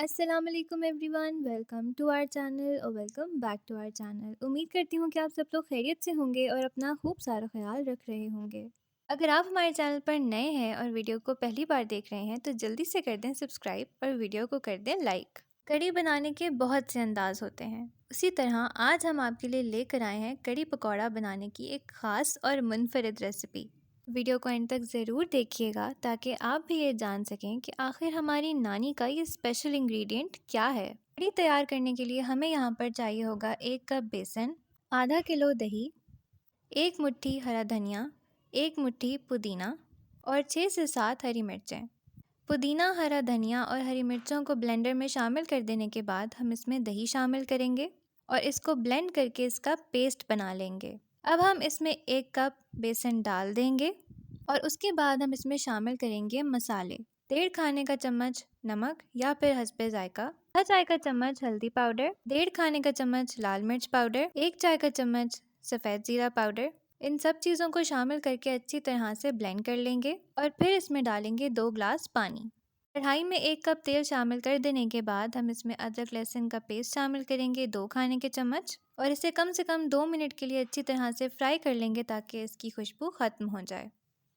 अस्सलाम वालेकुम everyone, welcome to our channel और welcome back to our channel. उम्मीद करती हूँ कि आप सब लोग खैरियत से होंगे और अपना खूब सारा ख्याल रख रहे होंगे। अगर आप हमारे चैनल पर नए हैं और वीडियो को पहली बार देख रहे हैं तो जल्दी से कर दें सब्सक्राइब और वीडियो को कर दें लाइक। कड़ी बनाने के बहुत से अंदाज होते हैं, उसी तरह आज हम आपके लिए लेकर आए हैं कड़ी पकौड़ा बनाने की एक ख़ास और मुनफरिद रेसिपी। वीडियो को एंड तक ज़रूर देखिएगा ताकि आप भी ये जान सकें कि आखिर हमारी नानी का ये स्पेशल इंग्रेडिएंट क्या है। कड़ी तैयार करने के लिए हमें यहाँ पर चाहिए होगा 1 कप बेसन, आधा किलो दही, 1 मुट्ठी हरा धनिया, 1 मुट्ठी पुदीना और 6 से 7 हरी मिर्चें। पुदीना, हरा धनिया और हरी मिर्चों को ब्लेंडर में शामिल कर देने के बाद हम इसमें दही शामिल करेंगे और इसको ब्लेंड करके इसका पेस्ट बना लेंगे। अब हम इसमें 1 कप बेसन डाल देंगे और उसके बाद हम इसमें शामिल करेंगे मसाले। 1.5 खाने का चम्मच नमक या फिर हस्बे जायका, आधा चाय का चम्मच हल्दी पाउडर, 1.5 खाने का चम्मच लाल मिर्च पाउडर, 1 चाय का चम्मच सफ़ेद जीरा पाउडर। इन सब चीज़ों को शामिल करके अच्छी तरह से ब्लेंड कर लेंगे और फिर इसमें डालेंगे 2 ग्लास पानी। कढ़ाई में 1 कप तेल शामिल कर देने के बाद हम इसमें अदरक लहसुन का पेस्ट शामिल करेंगे 2 खाने के चम्मच और इसे कम से कम 2 मिनट के लिए अच्छी तरह से फ्राई कर लेंगे ताकि इसकी खुशबू ख़त्म हो जाए।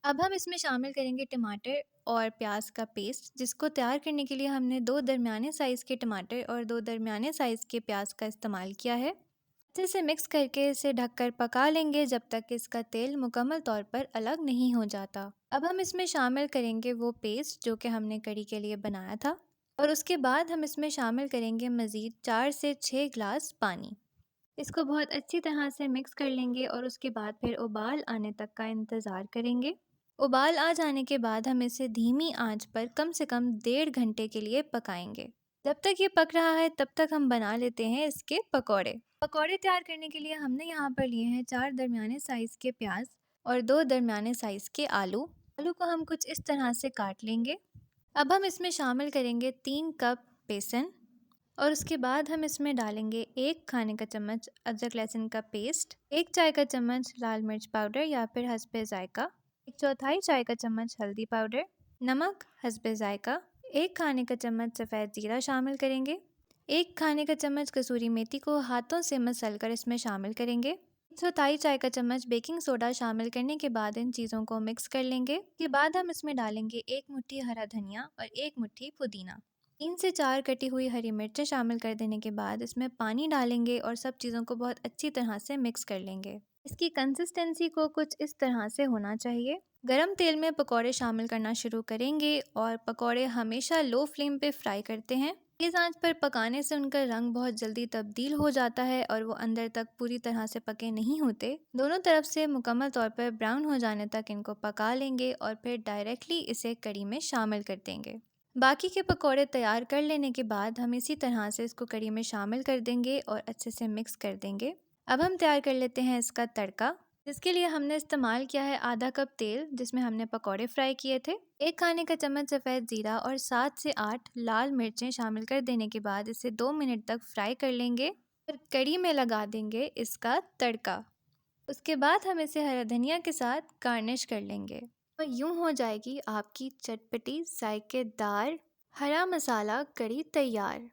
अब हम इसमें शामिल करेंगे टमाटर और प्याज का पेस्ट, जिसको तैयार करने के लिए हमने 2 दरमियाने साइज़ के टमाटर और 2 दरमियाने साइज़ के प्याज का इस्तेमाल किया है। अच्छे से मिक्स करके इसे ढककर पका लेंगे जब तक इसका तेल मुकम्मल तौर पर अलग नहीं हो जाता। अब हम इसमें शामिल करेंगे वो पेस्ट जो कि हमने कड़ी के लिए बनाया था और उसके बाद हम इसमें शामिल करेंगे मज़ीद 4 से 6 ग्लास पानी। इसको बहुत अच्छी तरह से मिक्स कर लेंगे और उसके बाद फिर उबाल आने तक का इंतज़ार करेंगे। उबाल आ जाने के बाद हम इसे धीमी आंच पर कम से कम 1.5 घंटे के लिए पकाएंगे। जब तक ये पक रहा है तब तक हम बना लेते हैं इसके पकौड़े। पकौड़े तैयार करने के लिए हमने यहाँ पर लिए हैं 4 दरमियाने साइज़ के प्याज और 2 दरमियाने साइज़ के आलू। आलू को हम कुछ इस तरह से काट लेंगे। अब हम इसमें शामिल करेंगे 3 कप बेसन और उसके बाद हम इसमें डालेंगे 1 खाने का चम्मच अदरक लहसुन का पेस्ट, 1 चाय का चम्मच लाल मिर्च पाउडर या फिर हस्बे जायका, 1/4 चाय का चम्मच हल्दी पाउडर, नमक हस्बे जायका, 1 खाने का चम्मच सफ़ेद जीरा शामिल करेंगे, 1 खाने का चम्मच कसूरी मेथी को हाथों से मसल कर इसमें शामिल करेंगे, 1/4 चाय का चम्मच बेकिंग सोडा शामिल करने के बाद इन चीज़ों को मिक्स कर लेंगे। इसके बाद हम इसमें डालेंगे 1 मुट्ठी हरा धनिया और 1 मुट्ठी पुदीना, 3 से 4 कटी हुई हरी मिर्चें शामिल कर देने के बाद इसमें पानी डालेंगे और सब चीज़ों को बहुत अच्छी तरह से मिक्स कर लेंगे। इसकी कंसिस्टेंसी को कुछ इस तरह से होना चाहिए। गरम तेल में पकौड़े शामिल करना शुरू करेंगे और पकौड़े हमेशा लो फ्लेम पे फ्राई करते हैं। तेज आंच पर पकाने से उनका रंग बहुत जल्दी तब्दील हो जाता है और वो अंदर तक पूरी तरह से पके नहीं होते। दोनों तरफ से मुकम्मल तौर पर ब्राउन हो जाने तक इनको पका लेंगे और फिर डायरेक्टली इसे कड़ी में शामिल कर देंगे। बाकी के पकौड़े तैयार कर लेने के बाद हम इसी तरह से इसको कड़ी में शामिल कर देंगे और अच्छे से मिक्स कर देंगे। अब हम तैयार कर लेते हैं इसका तड़का, जिसके लिए हमने इस्तेमाल किया है आधा कप तेल जिसमें हमने पकौड़े फ्राई किए थे, 1 खाने का चम्मच सफ़ेद ज़ीरा और 7 से 8 लाल मिर्चें शामिल कर देने के बाद इसे 2 मिनट तक फ्राई कर लेंगे। फिर कड़ी में लगा देंगे इसका तड़का। उसके बाद हम इसे हरा धनिया के साथ गार्निश कर लेंगे और यूं हो जाएगी आपकी चटपटी जायकेदार हरा मसाला कड़ी तैयार।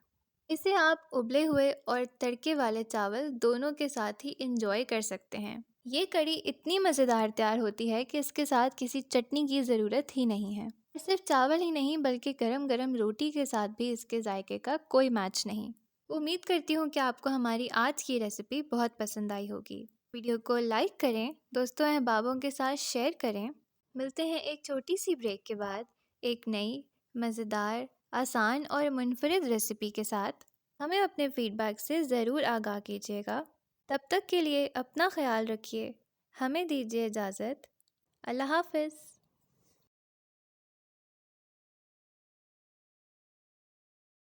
इसे आप उबले हुए और तड़के वाले चावल दोनों के साथ ही एंजॉय कर सकते हैं। ये कड़ी इतनी मज़ेदार तैयार होती है कि इसके साथ किसी चटनी की ज़रूरत ही नहीं है। सिर्फ चावल ही नहीं बल्कि गरम गरम रोटी के साथ भी इसके जायके का कोई मैच नहीं। उम्मीद करती हूँ कि आपको हमारी आज की रेसिपी बहुत पसंद आई होगी। वीडियो को लाइक करें, दोस्तों अहबाबों के साथ शेयर करें। मिलते हैं एक छोटी सी ब्रेक के बाद एक नई मज़ेदार, आसान और मुनफरिद रेसिपी के साथ। हमें अपने फीडबैक से ज़रूर आगाह कीजिएगा। तब तक के लिए अपना ख्याल रखिए। हमें दीजिए इजाज़त। अल्लाह हाफ़िज़।